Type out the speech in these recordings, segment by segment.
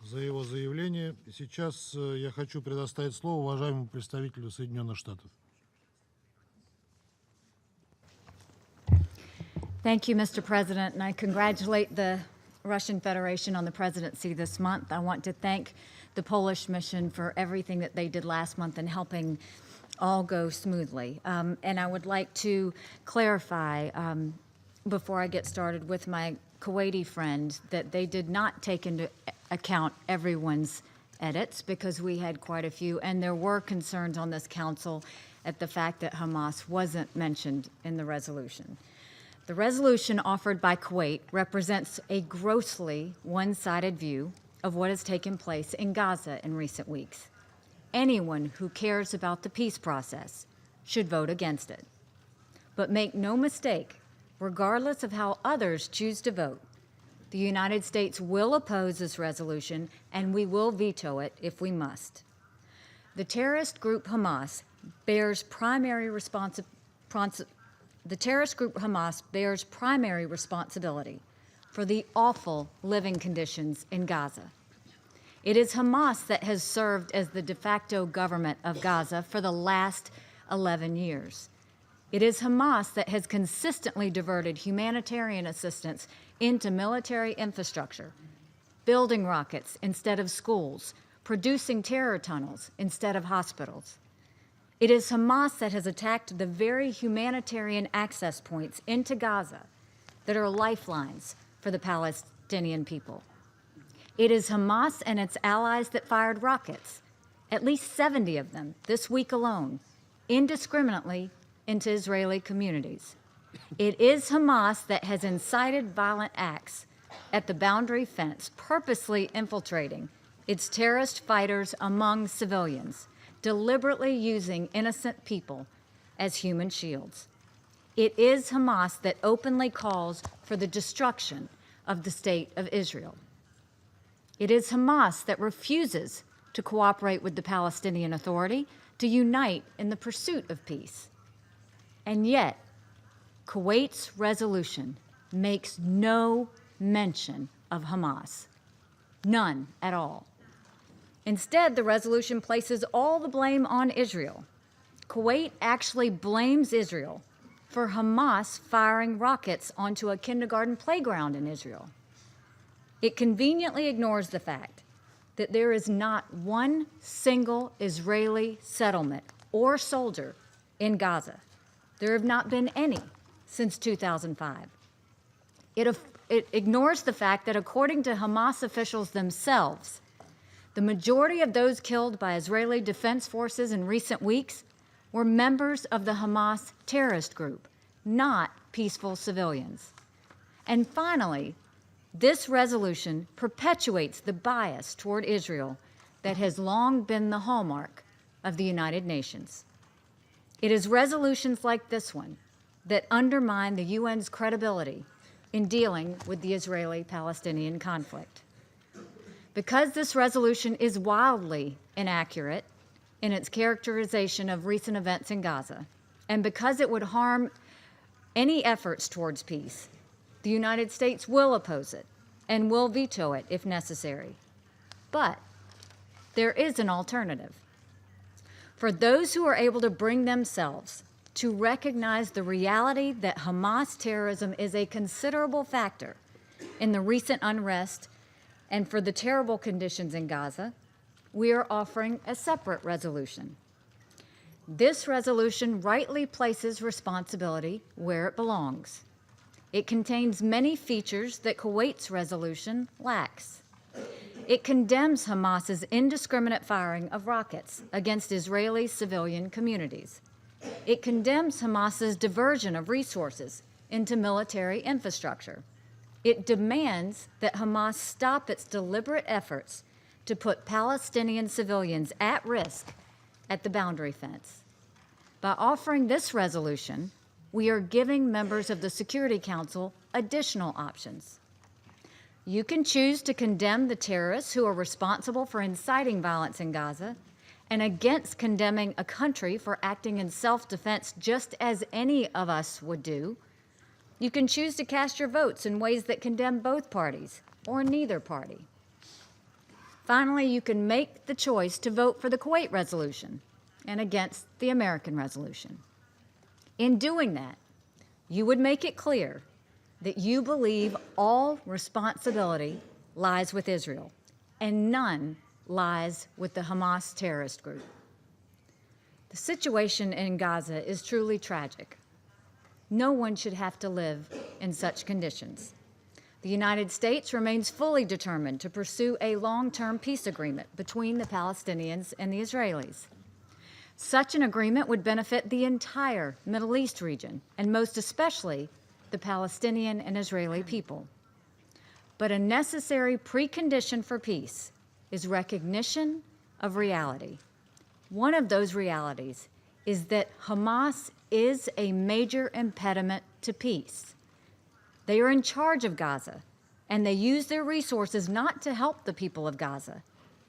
за его заявление. Сейчас я хочу предоставить слово уважаемому представителю Соединенных Штатов. Thank you, Mr. President, and I congratulate the Russian Federation on the presidency this month. I want to thank the Polish mission for everything that they did last month in helping all go smoothly. And I would like to clarify before I get started with my Kuwaiti friend that they did not take into account everyone's edits because we had quite a few, and there were concerns on this council at the fact that Hamas wasn't mentioned in the resolution. The resolution offered by Kuwait represents a grossly one-sided view of what has taken place in Gaza in recent weeks. Anyone who cares about the peace process should vote against it. But make no mistake, regardless of how others choose to vote, the United States will oppose this resolution and we will veto it if we must. The terrorist group Hamas bears primary responsibility for the awful living conditions in Gaza. It is Hamas that has served as the de facto government of Gaza for the last 11 years. It is Hamas that has consistently diverted humanitarian assistance into military infrastructure, building rockets instead of schools, producing terror tunnels instead of hospitals. It is Hamas that has attacked the very humanitarian access points into Gaza that are lifelines for the Palestinian people. It is Hamas and its allies that fired rockets, at least 70 of them this week alone, indiscriminately into Israeli communities. It is Hamas that has incited violent acts at the boundary fence, purposely infiltrating its terrorist fighters among civilians, deliberately using innocent people as human shields. It is Hamas that openly calls for the destruction of the state of Israel. It is Hamas that refuses to cooperate with the Palestinian Authority to unite in the pursuit of peace. And yet, Kuwait's resolution makes no mention of Hamas, none at all. Instead, the resolution places all the blame on Israel. Kuwait actually blames Israel for Hamas firing rockets onto a kindergarten playground in Israel. It conveniently ignores the fact that there is not one single Israeli settlement or soldier in Gaza. There have not been any since 2005. It ignores the fact that according to Hamas officials themselves, the majority of those killed by Israeli defense forces in recent weeks were members of the Hamas terrorist group, not peaceful civilians. And finally, this resolution perpetuates the bias toward Israel that has long been the hallmark of the United Nations. It is resolutions like this one that undermine the UN's credibility in dealing with the Israeli-Palestinian conflict. Because this resolution is wildly inaccurate in its characterization of recent events in Gaza, and because it would harm any efforts towards peace, the United States will oppose it and will veto it if necessary. But there is an alternative. For those who are able to bring themselves to recognize the reality that Hamas terrorism is a considerable factor in the recent unrest and for the terrible conditions in Gaza, we are offering a separate resolution. This resolution rightly places responsibility where it belongs. It contains many features that Kuwait's resolution lacks. It condemns Hamas's indiscriminate firing of rockets against Israeli civilian communities. It condemns Hamas's diversion of resources into military infrastructure. It demands that Hamas stop its deliberate efforts to put Palestinian civilians at risk at the boundary fence. By offering this resolution, we are giving members of the Security Council additional options. You can choose to condemn the terrorists who are responsible for inciting violence in Gaza and against condemning a country for acting in self-defense just as any of us would do. You can choose to cast your votes in ways that condemn both parties or neither party. Finally, you can make the choice to vote for the Kuwait resolution and against the American resolution. In doing that, you would make it clear that you believe all responsibility lies with Israel and none lies with the Hamas terrorist group. The situation in Gaza is truly tragic. No one should have to live in such conditions. The United States remains fully determined to pursue a long-term peace agreement between the Palestinians and the Israelis. Such an agreement would benefit the entire Middle East region, and most especially the Palestinian and Israeli people. But a necessary precondition for peace is recognition of reality. One of those realities is that Hamas is a major impediment to peace. They are in charge of Gaza, and they use their resources not to help the people of Gaza,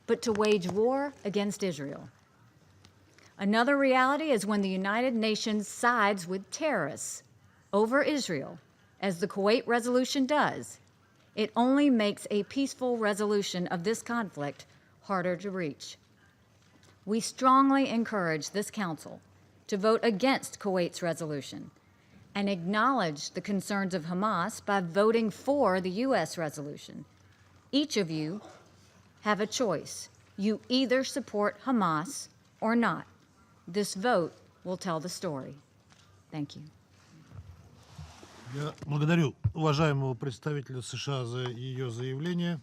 but to wage war against Israel. Another reality is when the United Nations sides with terrorists over Israel, as the Kuwait resolution does, it only makes a peaceful resolution of this conflict harder to reach. We strongly encourage this Council to vote against Kuwait's resolution and acknowledge the concerns of Hamas by voting for the U.S. resolution. Each of you have a choice. You either support Hamas or not. This vote will tell the story. Thank you. Я благодарю уважаемого представителя США за ее заявление.